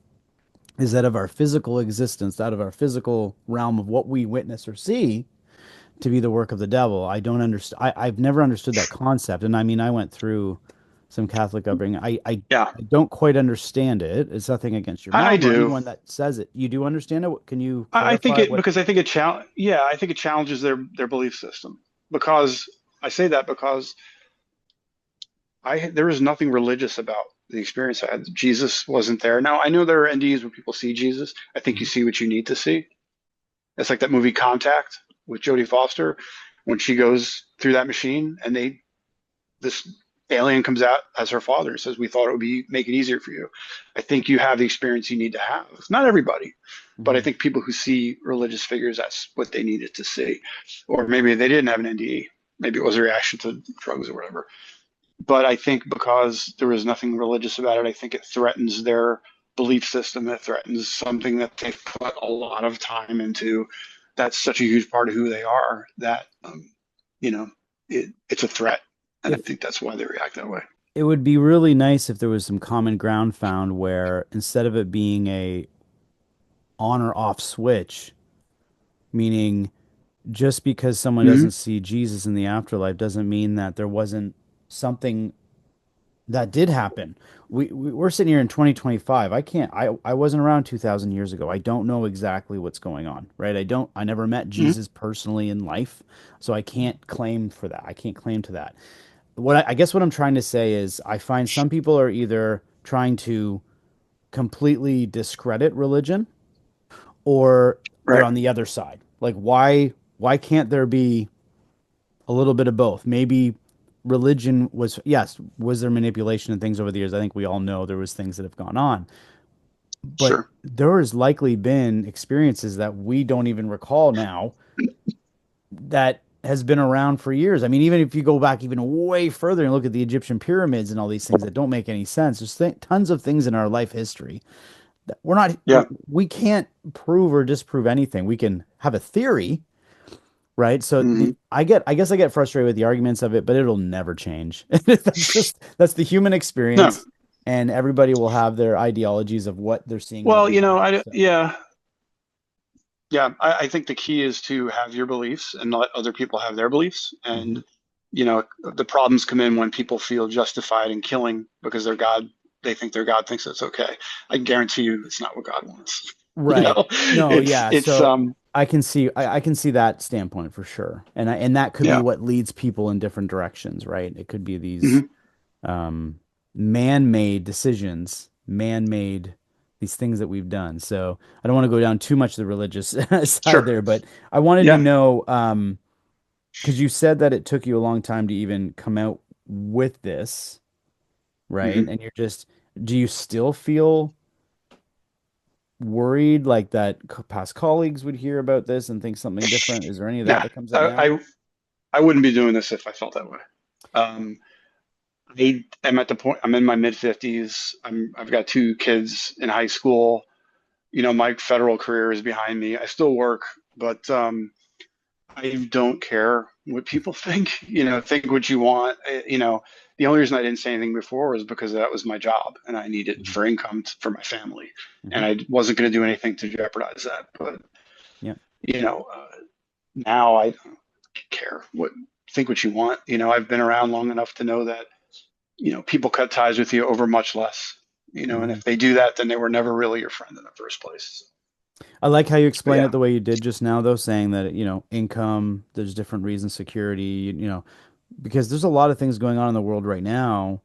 is out of our physical existence, out of our physical realm of what we witness or see, to be the work of the devil. I don't understand. I've never understood that concept. And I mean, I went through some Catholic upbringing. Yeah, I don't quite understand it. It's nothing against your I mom or do. anyone that says it. You do understand it? Can you I think clarify it what? because I think it yeah, I think it challenges their belief system. Because I say that because there was nothing religious about the experience I had. Jesus wasn't there. Now I know there are NDEs where people see Jesus. I think you Mhm. see what you need to see. It's like that movie Contact with Jodie Foster when she goes through that machine and this alien comes out as her father and says, "We thought it would be make it easier for you." I think you have the experience you need to have. It's not everybody, but I Mhm. think people who see religious figures, that's what they needed to see. Or maybe they didn't have an NDE. Maybe it was a reaction to drugs or whatever. But I think because there was nothing religious about it, I think it threatens their belief system. It threatens something that they've put a lot of time into. That's such a huge part of who they are that, you know, it's a threat. And I If think that's why they react that way. it would be really nice if there was some common ground found where instead of it being a on or off switch, meaning just because someone Mm-hmm. doesn't see Jesus in the afterlife doesn't mean that there wasn't something that did happen. We're sitting here in 2025. I wasn't around 2000 years ago. I don't know exactly what's going on, right? I never met Mm-hmm. Jesus personally in life, so I can't claim for that. I can't claim to that. I guess what I'm trying to say is I find some people are either trying to completely discredit religion or they're Right. on the other side. Like why can't there be a little bit of both? Maybe religion was, yes, was there manipulation and things over the years? I think we all know there was things that have gone on, but Sure. there has likely been experiences that we don't even recall now that has been around for years. I mean, even if you go back even way further and look at the Egyptian pyramids and all these things that don't make any sense, there's tons of things in our life history that Yeah. we can't prove or disprove anything. We can have a theory, right? So Mm-hmm. I guess I get frustrated with the arguments of it, but it'll never change. That's the human No. experience, and everybody will have their ideologies of what they're seeing in Well, every moment. So, yeah, yeah. I think the key is to have your beliefs and let other people have their beliefs. mhm. And, the problems come in when people feel justified in killing because their God, they think their God thinks it's okay. I guarantee you it's not what God wants. Right. No, It's, yeah. it's, So I can see that standpoint for sure. And that could be yeah. what leads people in different directions, right? It could be these Hmm. um man-made decisions, man-made these things that we've done. So I don't want to go down too much the religious side Sure. there, but I wanted to Yeah. know because you said that it took you a long time to even come out with this, right? Hmm. And do you still feel worried like that past colleagues would hear about this and think something different? Is there any of that Yeah. that comes up I, now? I, I wouldn't be doing this if I felt that way. Um, I am at the point, I'm in my mid 50s. I've got two kids in high school. My federal career is behind me. I still work, but I don't care what people think. Think what you want. The only reason I didn't say anything before was because that was my job and I need it Hmm. for income for my family, Hmm. and I wasn't going to do anything to jeopardize that. But Yeah. you know, uh, now I don't care what think what you want. I've been around long enough to know that people cut ties with you over much less. And Hmm. if they do that, then they were never really your friend in the first place. I like how you But explain yeah, it the way you did just now, though, saying that, income, there's different reasons, security, because there's a lot of things going on in the world right now.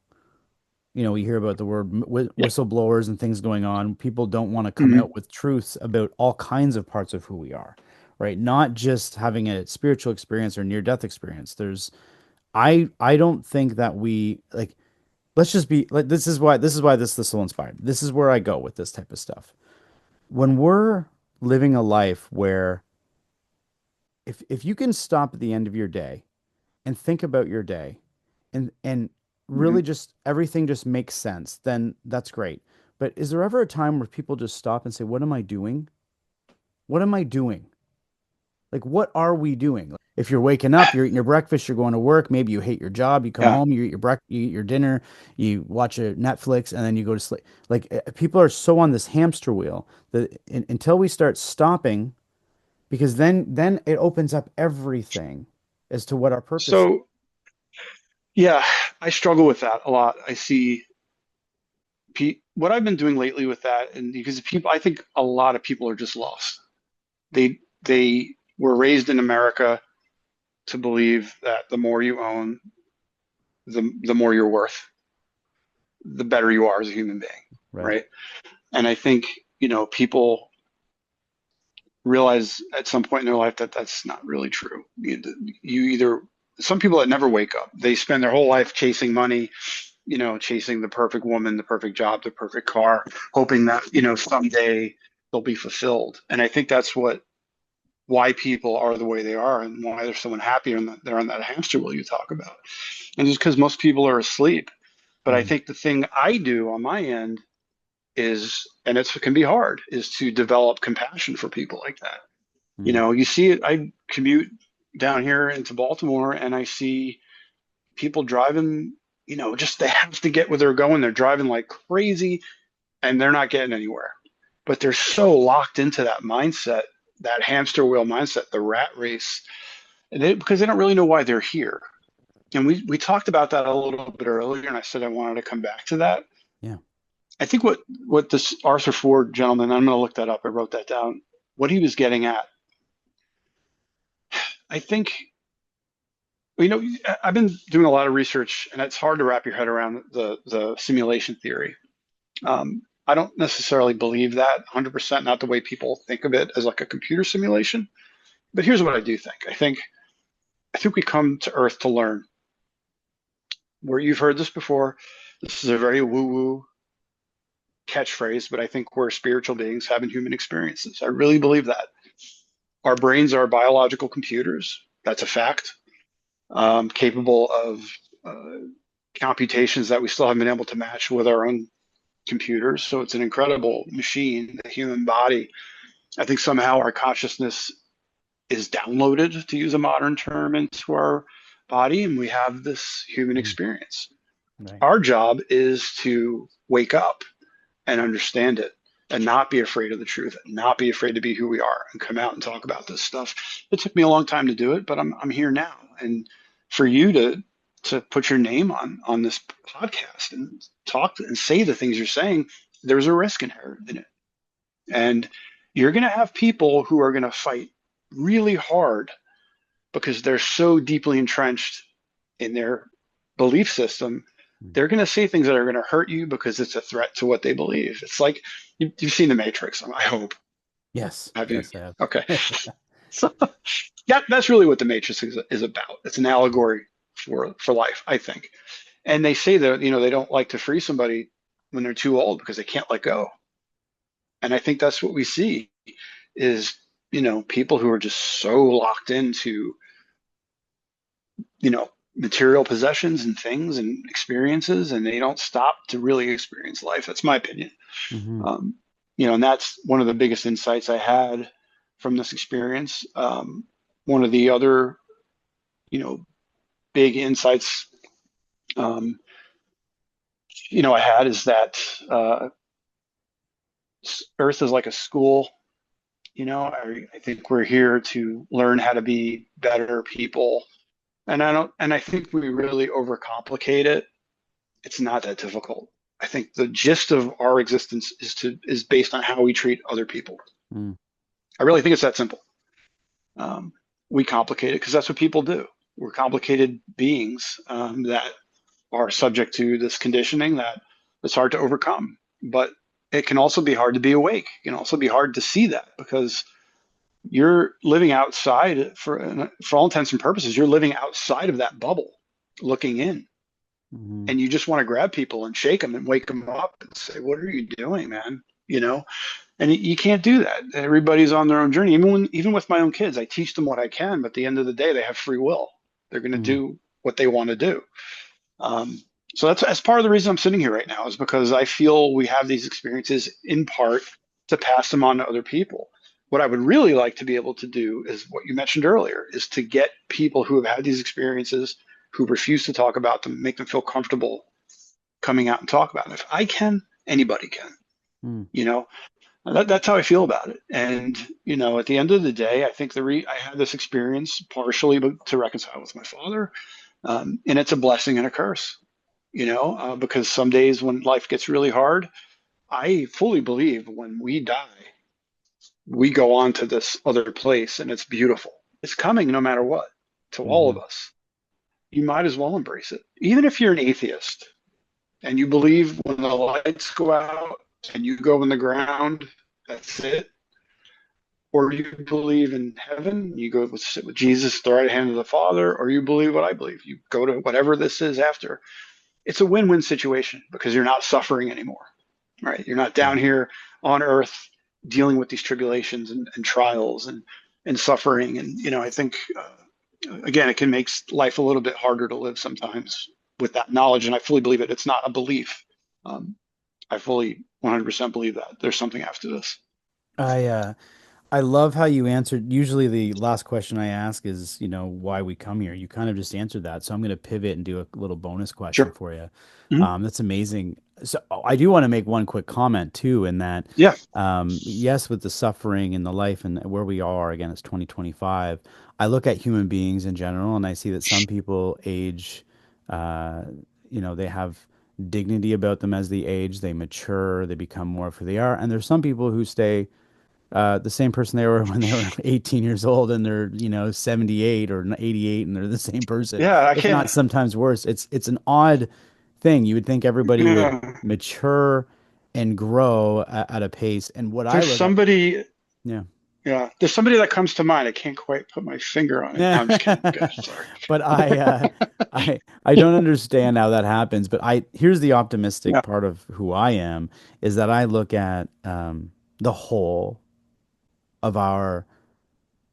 We hear about the word yeah, whistleblowers and things going on. People don't want to come hmm out with truths about all kinds of parts of who we are, right? Not just having a spiritual experience or near death experience. I don't think that we like, let's just be like, this is why this will inspire. This is where I go with this type of stuff. When we're living a life where if you can stop at the end of your day and think about your day and hmm really just everything just makes sense, then that's great. But is there ever a time where people just stop and say, "What am I doing? What am I doing? Like, what are we doing?" Like, if you're waking up, you're eating your breakfast, you're going to work, maybe you hate your job, you come yeah, home, you eat your dinner, you watch a Netflix, and then you go to sleep. Like, people are so on this hamster wheel that until we start stopping because then it opens up everything as to what our purpose is. So yeah, I struggle with that a lot. I see what I've been doing lately with that, and because people, I think a lot of people are just lost. They were raised in America to believe that the more you own, the more you're worth, the better you are as a human being, Right. right? And I think, people realize at some point in their life that that's not really true. You either, some people that never wake up, they spend their whole life chasing money, chasing the perfect woman, the perfect job, the perfect car, hoping that, someday they'll be fulfilled. And I think that's why people are the way they are and why they're so unhappy and that they're on that hamster wheel you talk about. And just because most people are asleep. But I Mm, think the thing I do on my end is, and it can be hard, is to develop compassion for people like that. mm, You see it, I commute down here into Baltimore and I see people driving, just they have to get where they're going. They're driving like crazy and they're not getting anywhere. But they're so locked into that mindset, that hamster wheel mindset, the rat race, because they don't really know why they're here. And we talked about that a little bit earlier, and I said I wanted to come back to that. yeah. I think what this Arthur Ford gentleman, I'm going to look that up. I wrote that down. What he was getting at, I think, I've been doing a lot of research, and it's hard to wrap your head around the simulation theory. I don't necessarily believe that 100%, not the way people think of it as like a computer simulation. But here's what I do think. I think we come to Earth to learn. Where you've heard this before, this is a very woo-woo catchphrase, but I think we're spiritual beings having human experiences. I really believe that. Our brains are biological computers. That's a fact. Capable of computations that we still haven't been able to match with our own computers. So it's an incredible machine, the human body. I think somehow our consciousness is downloaded, to use a modern term, into our body, and we have this human Mm, experience. right. Our job is to wake up and understand it and not be afraid of the truth and not be afraid to be who we are and come out and talk about this stuff. It took me a long time to do it, but I'm here now. And for you to put your name on this podcast and talk and say the things you're saying, there's a risk inherent in it. And you're going to have people who are going to fight really hard because they're so deeply entrenched in their belief system. Mm. They're going to say things that are going to hurt you because it's a threat to what they believe. It's like you've seen The Matrix, I hope. Yes. Have you? Yes, I have. Okay. So yeah, that's really what The Matrix is about. It's an allegory for life, I think. And they say that, they don't like to free somebody when they're too old because they can't let go. And I think that's what we see is, people who are just so locked into, material possessions and things and experiences, and they don't stop to really experience life. That's my opinion. Hmm. Um, and that's one of the biggest insights I had from this experience. One of the other, you know, big insights, um, I had is that Earth is like a school. I think we're here to learn how to be better people. And I think we really overcomplicate it. It's not that difficult. I think the gist of our existence is based on how we treat other people. Mm, I really think it's that simple. Um, we complicate it because that's what people do. We're complicated beings that are subject to this conditioning that it's hard to overcome. But it can also be hard to be awake. It can also be hard to see that because you're living outside for all intents and purposes. You're living outside of that bubble, looking in, mhm, and you just want to grab people and shake them and wake them up and say, "What are you doing, man?" And you can't do that. Everybody's on their own journey. Even with my own kids, I teach them what I can, but at the end of the day, they have free will. They're going to mhm, do what they want to do. Um, so that's part of the reason I'm sitting here right now is because I feel we have these experiences in part to pass them on to other people. What I would really like to be able to do is what you mentioned earlier, is to get people who have had these experiences, who refuse to talk about them, make them feel comfortable coming out and talk about it. If I can, anybody can, mm. you know? That's how I feel about it. And at the end of the day, I think I had this experience partially to reconcile with my father, and it's a blessing and a curse. Because some days when life gets really hard, I fully believe when we die, we go on to this other place, and it's beautiful. It's coming no matter what to all of Hmm. us. You might as well embrace it, even if you're an atheist and you believe when the lights go out and you go in the ground, that's it. Or you believe in heaven, you go sit with Jesus, the right hand of the Father, or you believe what I believe. You go to whatever this is after. It's a win-win situation because you're not suffering anymore, right? You're not Yeah. down here on earth dealing with these tribulations and trials and suffering. And, I think, again, it can make life a little bit harder to live sometimes with that knowledge. And I fully believe it. It's not a belief. Um, I fully 100% believe that there's something after this. I I love how you answered. Usually, the last question I ask is, why we come here. You kind of just answered that. So I'm going to pivot and do a little bonus question Sure. for you. Mhm. That's amazing. So I do want to make one quick comment too, in that, Yeah. yes, with the suffering and the life and where we are, again, it's 2025. I look at human beings in general, and I see that some people age, uh, they have dignity about them as they age, they mature, they become more of who they are. And there's some people who stay the same person they were when they were 18 years old, and they're 78 or 88, and they're the same person, Yeah. I if not can't. sometimes worse. It's an odd thing. You would think everybody would Yeah. mature and grow at a pace. And what I There's look at, somebody. yeah. Yeah. There's somebody that comes to mind. I can't quite put my finger on it. No, I'm just kidding. Okay. Sorry. But I don't understand how that happens. But I here's the optimistic Yeah. part of who I am, is that I look at the whole of our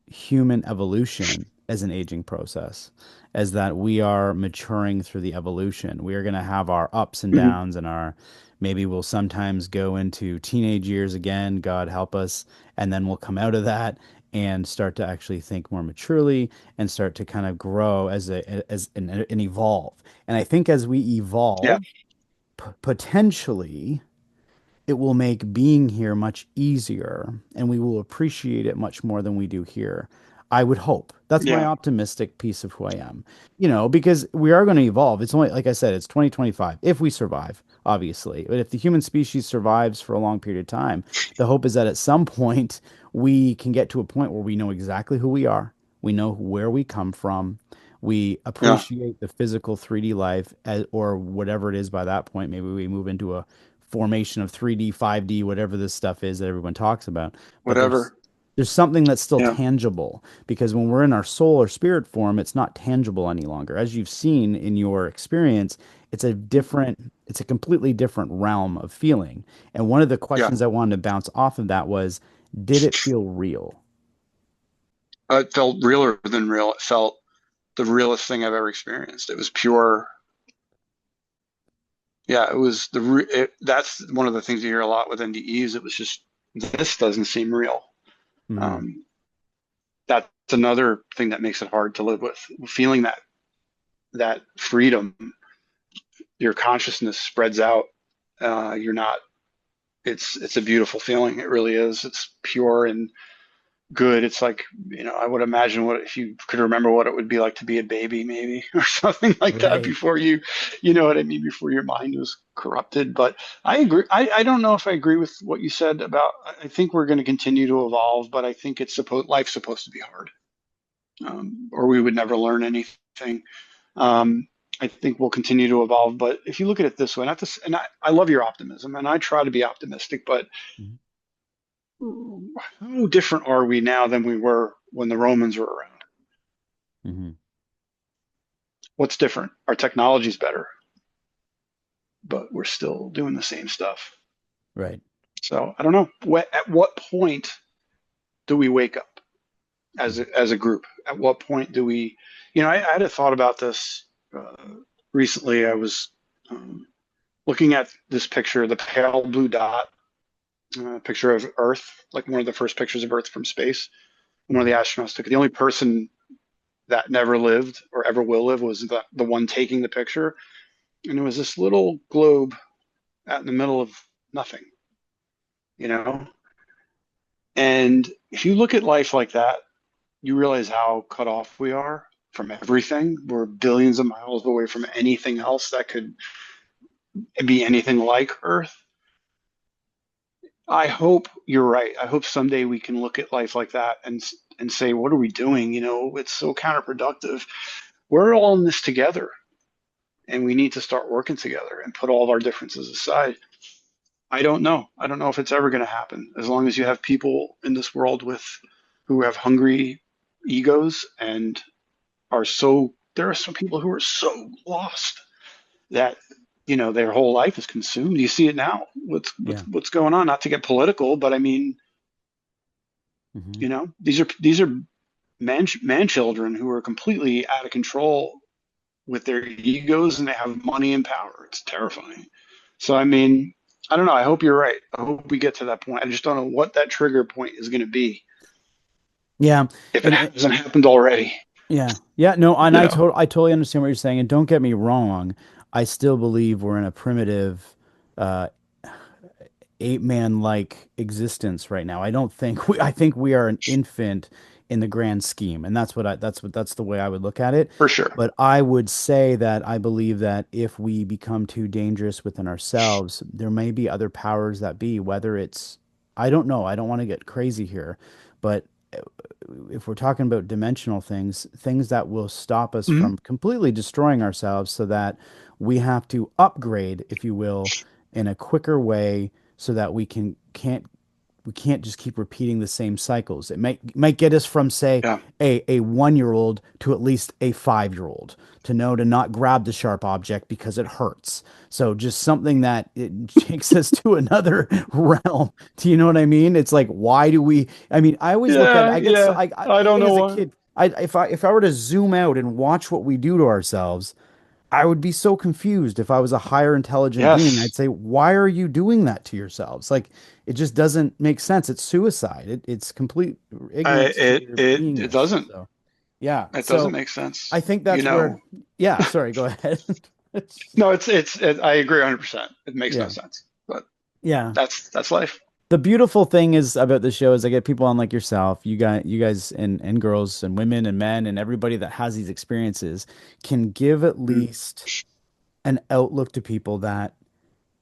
human evolution as an aging process, as that we are maturing through the evolution. We are going to have our ups and Mhm. downs, and maybe we'll sometimes go into teenage years again, God help us, and then we'll come out of that and start to actually think more maturely and start to kind of grow and evolve. And I think as we Yeah. evolve, potentially it will make being here much easier, and we will appreciate it much more than we do here. I would hope. That's my Yeah. optimistic piece of who I am. Because we are going to evolve. It's only, like I said, it's 2025 if we survive, obviously. But if the human species survives for a long period of time, the hope is that at some point we can get to a point where we know exactly who we are. We know where we come from. We Yeah. appreciate the physical 3D life, or whatever it is by that point. Maybe we move into a formation of 3D, 5D, whatever this stuff is that everyone talks about. But there's Whatever. there's something that's still Yeah. tangible, because when we're in our soul or spirit form, it's not tangible any longer. As you've seen in your experience, it's a completely different realm of feeling. And one of the Yeah. questions I wanted to bounce off of that was, did it feel real? It felt realer than real. It felt the realest thing I've ever experienced. It was pure. Yeah. It was that's one of the things you hear a lot with NDEs. It was just, this doesn't seem real. Hmm. Um, that's another thing that makes it hard to live with. Feeling that freedom, your consciousness spreads out. You're not. It's a beautiful feeling. It really is. It's pure and good. It's like, I would imagine what if you could remember what it would be like to be a baby, maybe, or something like that Right. before you know what I mean, before your mind was corrupted. But I agree. I don't know if I agree with what you said about. I think we're going to continue to evolve, but I think life's supposed to be hard, or we would never learn anything. Um, I think we'll continue to evolve. But if you look at it this way, not this, and I love your optimism, and I try to be optimistic, but how different are we now than we were when the Romans were around? Hmm. What's different? Our technology's better, but we're still doing the same stuff. Right. So I don't know. At what point do we wake up as a group? At what point do we? I had a thought about this recently. I was looking at this picture, the pale blue dot, picture of Earth, like one of the first pictures of Earth from space. One of the Hmm. astronauts took it. The only person that never lived or ever will live was the one taking the picture. And it was this little globe out in the middle of nothing, you know? And if you look at life like that, you realize how cut off we are from everything. We're billions of miles away from anything else that could be anything like Earth. I hope you're right. I hope someday we can look at life like that and say, what are we doing? You know, it's so counterproductive. We're all in this together, and we need to start working together and put all of our differences aside. I don't know. I don't know if it's ever going to happen. As long as you have people in this world with who have hungry egos and are so, there are some people who are so lost that their whole life is consumed. You see it now. Yeah. What's going on? Not to get political, but I mean, Hmm. these are man children who are completely out of control with their egos, and they have money and power. It's terrifying. So I mean, I don't know. I hope you're right. I hope we get to that point. I just don't know what that trigger point is going to be Yeah. if it And hasn't happened already. yeah. Yeah. No, and You know, I totally understand what you're saying. And don't get me wrong. I still believe we're in a primitive, uh, ape man like existence right now. I don't think I think we are an infant in the grand scheme. And that's the way I would look at it. for sure. But I would say that I believe that if we become too dangerous within ourselves, there may be other powers that be, whether it's, I don't know, I don't want to get crazy here, but if we're talking about dimensional things, things that will stop us Hmm. from completely destroying ourselves so that we have to upgrade, if you will, in a quicker way so that we can't just keep repeating the same cycles. It might get us from, say, Yeah. a 1 year old to at least a 5 year old to know to not grab the sharp object because it hurts. So just something that it takes us to another realm. Do you know what I mean? It's like, why do we? I mean, I always look at it. Yeah. I get so Yeah. I don't even know as a what. kid. If I were to zoom out and watch what we do to ourselves, I would be so confused if I was a higher intelligent being. I'd Yes. say, why are you doing that to yourselves? Like, it just doesn't make sense. It's suicide. It's complete I ignorance to it your it it beingness. doesn't. So, yeah. It doesn't So make sense. I think You that's know. where, yeah, sorry, go ahead. No, I agree 100%. It makes no Yeah. sense, but Yeah. that's life. The beautiful thing is about the show is I get people on like yourself, you guys and girls and women and men and everybody that has these experiences can give at Mm. least an outlook to people that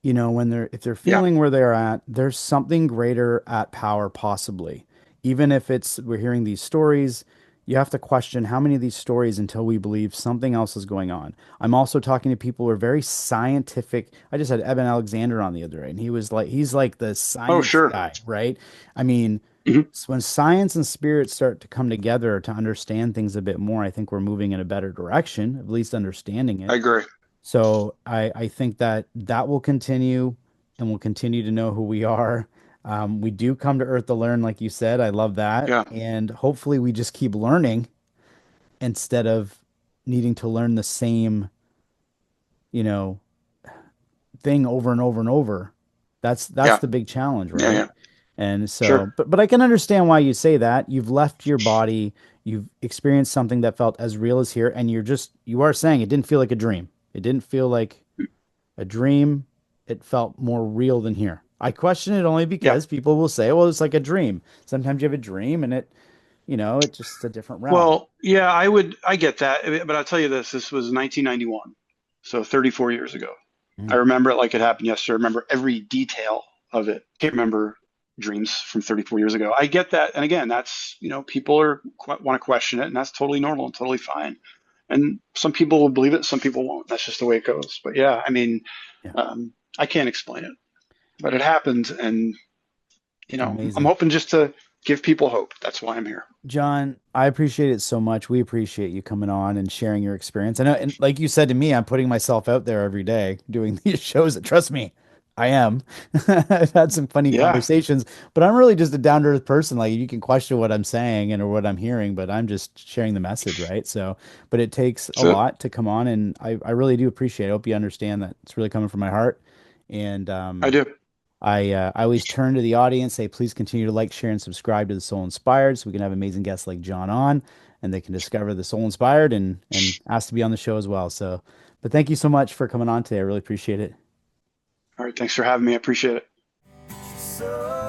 when if they're Yeah. feeling where they're at, there's something greater at power, possibly. Even if it's we're hearing these stories, you have to question how many of these stories until we believe something else is going on. I'm also talking to people who are very scientific. I just had Eben Alexander on the other day, and he's like the Oh, science sure. guy, right? I mean, Hmm. when science and spirit start to come together to understand things a bit more, I think we're moving in a better direction, at least understanding I it. agree. So I think that that will continue and we'll continue to know who we are. We do come to Earth to learn, like you said. I love that. Yeah. And hopefully we just keep learning instead of needing to learn the same, you know, thing over and over and over. That's Yeah. the big challenge, Yeah. right? Yeah. And Sure. so, but I can understand why you say that. You've left your body, you've experienced something that felt as real as here, and you are saying it didn't feel like a dream. It didn't feel like a dream. It felt more real than here. I question it only Yeah. because people will say, well, it's like a dream. Sometimes you have a dream and it's just a different realm. Well, yeah, I get that. But I'll tell you this, this was 1991. So 34 years ago. I Mm. remember it like it happened yesterday. I remember every detail of it. Can't remember dreams from 34 years ago. I get that. And again, that's, people want to question it, and that's totally normal and totally fine. And some people will believe it, some people won't. That's just the way it goes. But yeah, I mean, Yeah. I can't explain it, but it happened. And, I'm Amazing. hoping just to give people hope. That's why I'm here. John, I appreciate it so much. We appreciate you coming on and sharing your experience. I know, and like you said to me, I'm putting myself out there every day doing these shows. Trust me, I am. I've had some funny Yeah. conversations, but I'm really just a down to earth person. Like you can question what I'm saying and or what I'm hearing, but I'm just sharing the message, right? So, but it takes a That's it. lot to come on, and I really do appreciate it. I hope you understand that it's really coming from my heart. And I do. I always turn to the audience, say, please continue to like, share, and subscribe to the Soul Inspired so we can have amazing guests like John on and they can discover the Soul Inspired and ask to be on the show as well. So, but thank you so much for coming on today. I really appreciate it. All right. Thanks for having me. I appreciate it. So